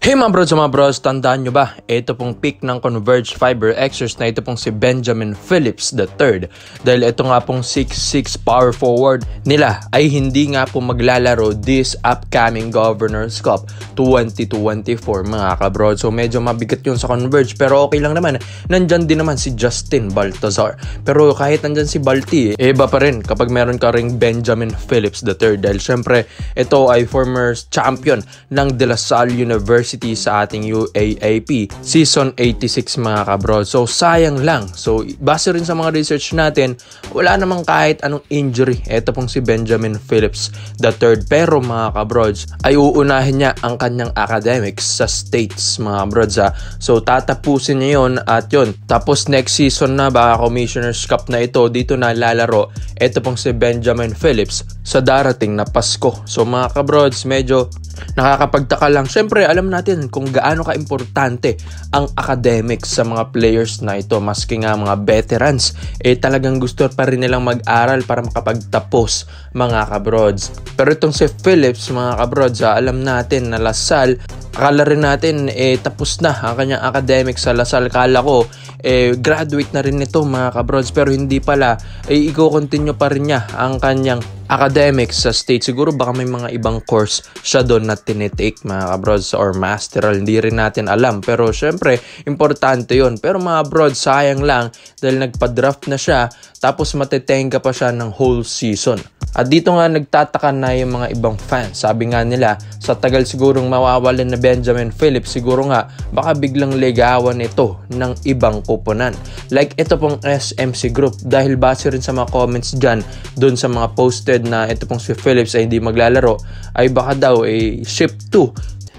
Hey mga bros, tandaan nyo ba? Ito pong pick ng Converge Fiber Xers na ito pong si Benjamin Phillips III. Dahil ito nga pong 6'6 power forward nila ay hindi nga po maglalaro this upcoming Governors Cup 2024 mga kabros. So medyo mabigat yun sa Converge pero okay lang naman. Nandyan din naman si Justin Baltazar. Pero kahit nandyan si Balti, iba pa rin kapag meron ka ring Benjamin Phillips III. Dahil syempre ito ay former champion ng De La Salle University sa ating UAAP Season 86 mga kabro. So sayang lang. So base rin sa mga research natin, wala namang kahit anong injury. Ito pong si Benjamin Phillips III. Pero mga kabrods, ay uunahin niya ang kanyang academics sa States mga kabrods ha. So tatapusin niya yun at yun. Tapos next season na baka Commissioner's Cup na ito, dito na lalaro. Ito pong si Benjamin Phillips sa darating na Pasko. So mga kabrods, medyo nakakapagtaka lang. Siyempre, alam natin kung gaano ka-importante ang academics sa mga players na ito. Maski nga mga veterans, talagang gusto pa rin nilang mag-aral para makapagtapos mga kabrods. Pero itong si Phillips mga kabrods, alam natin na La Salle, akala rin natin tapos na ang kanyang academics sa La Salle. Kala ko graduate na rin ito mga kabrods, pero hindi pala. I-continue pa rin niya ang kanyang academics sa state. Siguro baka may mga ibang course siya doon na tinitake mga kabrods or masteral, hindi rin natin alam. Pero syempre importante yon. Pero mga brods, sayang lang dahil nagpa-draft na siya tapos matetenga pa siya ng whole season. At dito nga nagtataka na yung mga ibang fans. Sabi nga nila, sa tagal sigurong mawawalan na Benjamin Phillips, siguro nga baka biglang legawan ito ng ibang kuponan. Like ito pong SMC Group, dahil base rin sa mga comments dyan, dun sa mga posted na ito pong si Phillips ay hindi maglalaro, ay baka daw ship to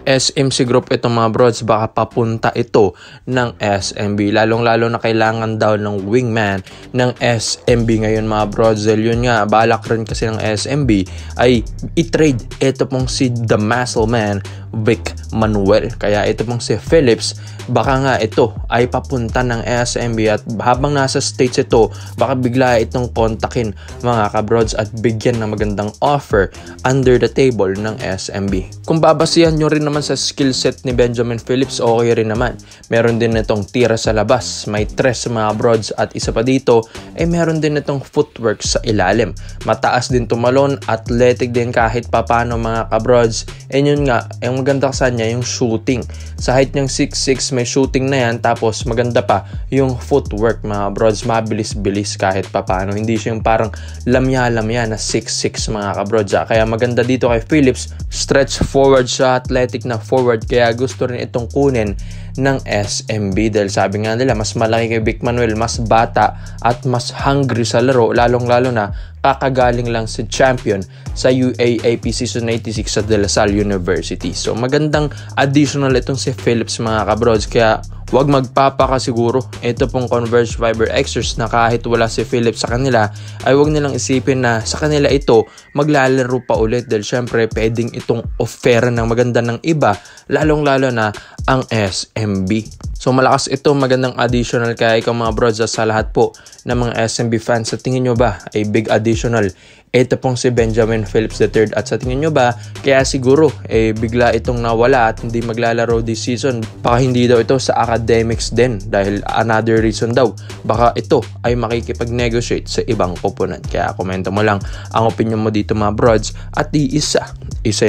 SMC Group itong mga brods, baka papunta ito ng SMB. Lalong-lalo na kailangan daw ng wingman ng SMB ngayon mga brods. Yun nga, balak rin kasi ng SMB ay i-trade ito pong si The Muscle Man, Vic Manuel. Kaya ito pong si Phillips, baka nga ito ay papunta ng SMB at habang nasa States ito, baka bigla itong kontakin mga kabrods at bigyan ng magandang offer under the table ng SMB. Kung babasihan nyo rin naman sa skill set ni Benjamin Phillips, okay rin naman. Meron din itong tira sa labas, may tres mga broads at isa pa dito meron din itong footwork sa ilalim. Mataas din tumalon, athletic din kahit papano mga kabroads. Yun nga, ang maganda sa niya yung shooting. Sa height niyang 6'6", may shooting na yan, tapos maganda pa yung footwork mga broads, mabilis-bilis kahit papano. Hindi siya yung parang lamya-lamya na 6'6" mga kabroads. Kaya maganda dito kay Phillips, stretch forward siya, athletic na forward, kaya gusto rin itong kunin ng SMB dahil sabi nga nila mas malaki kay Vic Manuel, mas bata at mas hungry sa laro, lalong-lalo na kakagaling lang si champion sa UAAP Season 86 sa De La Salle University. So magandang additional itong si Phillips mga kabrods, kaya wag magpapaka siguro ito pong Converge Fiber Xers na kahit wala si Phillips sa kanila ay wag nilang isipin na sa kanila ito maglalaro pa ulit, dahil syempre pwedeng itong offer ng maganda ng iba, lalong-lalo na ang SMB. So malakas ito, magandang additional kaya ikaw mga brods, sa lahat po ng mga SMB fans, sa tingin nyo ba ay big additional ito pong si Benjamin Phillips III? At sa tingin nyo ba kaya siguro bigla itong nawala at hindi maglalaro this season? Baka hindi daw ito sa academics din, dahil another reason daw baka ito ay makikipag-negotiate sa ibang koponan. Kaya komento mo lang ang opinion mo dito mga brods at isa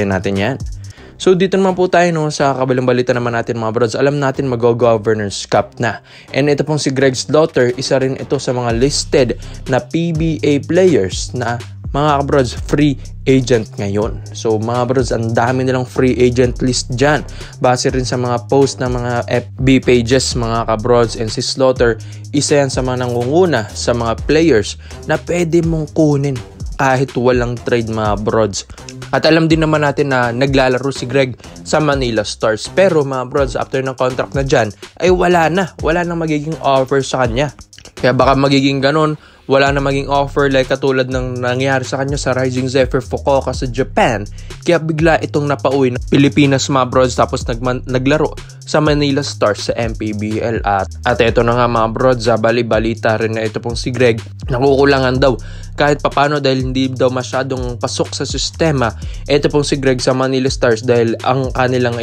natin yan. So dito naman po tayo sa kabilang balita naman natin mga brods. Alam natin mag-Governors Cup na. And ito pong si Greg Slaughter, isa rin ito sa mga listed na PBA players na mga kabrods free agent ngayon. So mga brods, ang dami nilang free agent list dyan. Base rin sa mga post ng mga FB pages mga kabrods, and si Slaughter, isa yan sa mga nangunguna sa mga players na pwede mong kunin kahit walang trade mga brods. At alam din naman natin na naglalaro si Greg sa Manila Stars. Pero mga brods, after ng contract na dyan, ay wala na magiging offer sa kanya. Kaya baka magiging ganon, wala na maging offer like katulad ng nangyari sa kanya sa Rising Zephyr Fukuoka sa Japan. Kaya bigla itong napauwi na Pilipinas mga brods, tapos naglaro sa Manila Stars sa MPBL. At eto na nga mga brods, balita rin na ito pong si Greg nakukulangan daw kahit papano dahil hindi daw masyadong pasok sa sistema. Ito pong si Greg sa Manila Stars dahil ang kanilang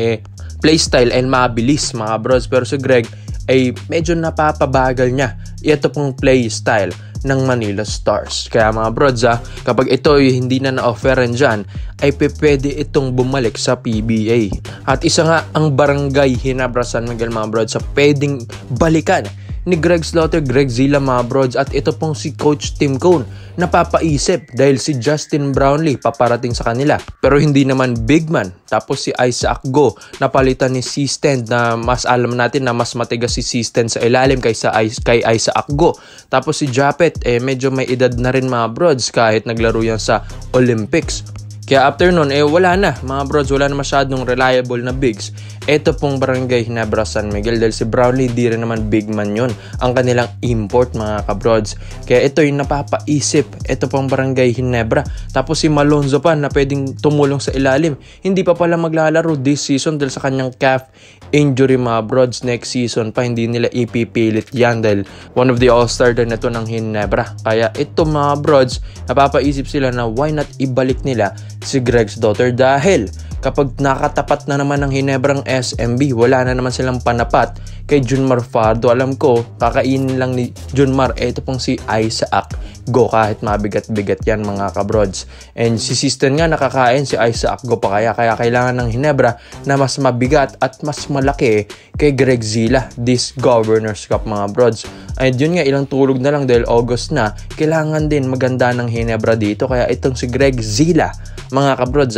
playstyle ay mabilis mga brods, pero si Greg ay medyo napapabagal niya ito pong playstyle ng Manila Stars. Kaya mga brods, kapag ito ay hindi na na-offeran dyan, ay pwede itong bumalik sa PBA. At isa nga ang Barangay Ginebra San Miguel mga brods sa pwedeng balikan ni Greg Slaughter, Greg Zila mga brods. At ito pong si Coach Tim Cone napapaisip dahil si Justin Brownlee paparating sa kanila, pero hindi naman big man. Tapos si Isaac Go napalitan ni C-Stand na mas alam natin na mas matigas si C-Stand sa ilalim kaysa kay Isaac Go. Tapos si Japet medyo may edad na rin mga brods kahit naglaro yan sa Olympics. Kaya after nun, wala na mga brods, wala na masyadong reliable na bigs. Ito pong Barangay Ginebra San Miguel dahil si Brownlee di rin naman big man yun, ang kanilang import mga kabrods. Kaya ito yung napapaisip, ito pong Barangay Ginebra. Tapos si Malonzo pa na pwedeng tumulong sa ilalim, hindi pa pala maglalaro this season dahil sa kanyang calf injury mga brods. Next season pa hindi nila ipipilit yan dahil one of the all-star din ito ng Ginebra. Kaya ito mga brods, napapaisip sila na why not ibalik nila si Greg's daughter dahil kapag nakatapat na naman ng Ginebrang SMB, wala na naman silang panapat kay Junmar Fajardo. Alam ko, kakainin lang ni Junmar ito pong si Isaac Go kahit mabigat-bigat yan mga kabrods. And si Sistan nga nakakain si Isaac Go pa kaya kailangan ng Ginebra na mas mabigat at mas malaki kay Greg Zila this Governors Cup mga brods. And yun nga, ilang tulog na lang dahil August na, kailangan din maganda ng Ginebra dito. Kaya itong si Greg Zila mga kabrods,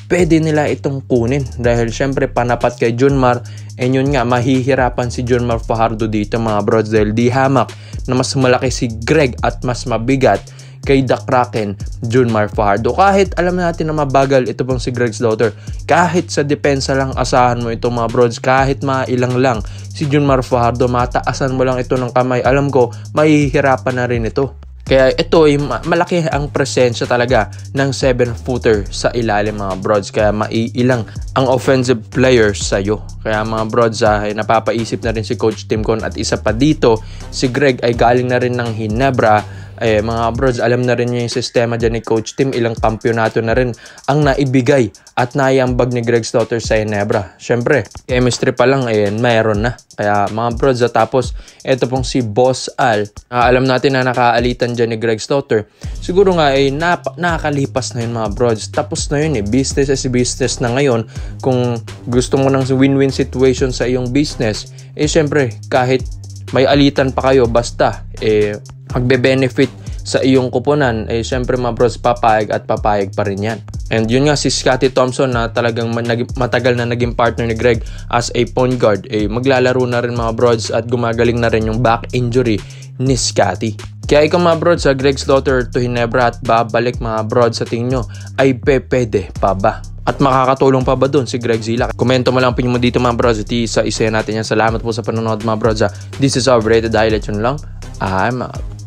pwede nila itong kunin dahil syempre panapat kay Junmar. And yun nga, mahihirapan si Junmar Fajardo dito mga brods dahil di hamak na mas malaki si Greg at mas mabigat kay The Kraken Junmar Fajardo. Kahit alam natin na mabagal ito pong si Greg Slaughter, kahit sa depensa lang asahan mo ito mga brods, kahit mailang lang si Junmar Fajardo, mataasan mo lang ito ng kamay, alam ko mahihirapan na rin ito. Kaya ito ay malaki ang presensya talaga ng 7-footer sa ilalim mga brods. Kaya maiilang ang offensive players sa'yo. Kaya mga brods, napapaisip na rin si Coach Tim Cone. At isa pa dito, si Greg ay galing na rin ng Ginebra. Mga brods, alam na rin niya yung sistema dyan ni Coach Tim. Ilang kampyonato na rin ang naibigay at naiambag ni Greg Slaughter sa Ginebra. Syempre, chemistry pa lang, mayroon na. Kaya mga brods, tapos ito pong si Boss Al. Alam natin na nakaalitan dyan ni Greg Slaughter. Siguro nga nakakalipas na yun mga brods. Tapos na yun business as business na ngayon. Kung gusto mo ng win-win situation sa iyong business, syempre kahit may alitan pa kayo, basta magbe-benefit sa iyong kuponan, syempre mga bros, papayag at papayag pa rin yan. And yun nga, si Scottie Thompson na talagang matagal na naging partner ni Greg as a point guard, maglalaro na rin mga bros at gumagaling na rin yung back injury ni Scottie. Kaya ikaw mga brods, Greg Slaughter to Ginebra at babalik mga brods, sa tingin nyo ay pwede pa ba? At makakatulong pa ba dun si Greg Zila? Komento mo lang opinion mo dito mga brods at isa natin yan. Salamat po sa panonood mga brods. This is our rated highlight. Yun lang. I'm out.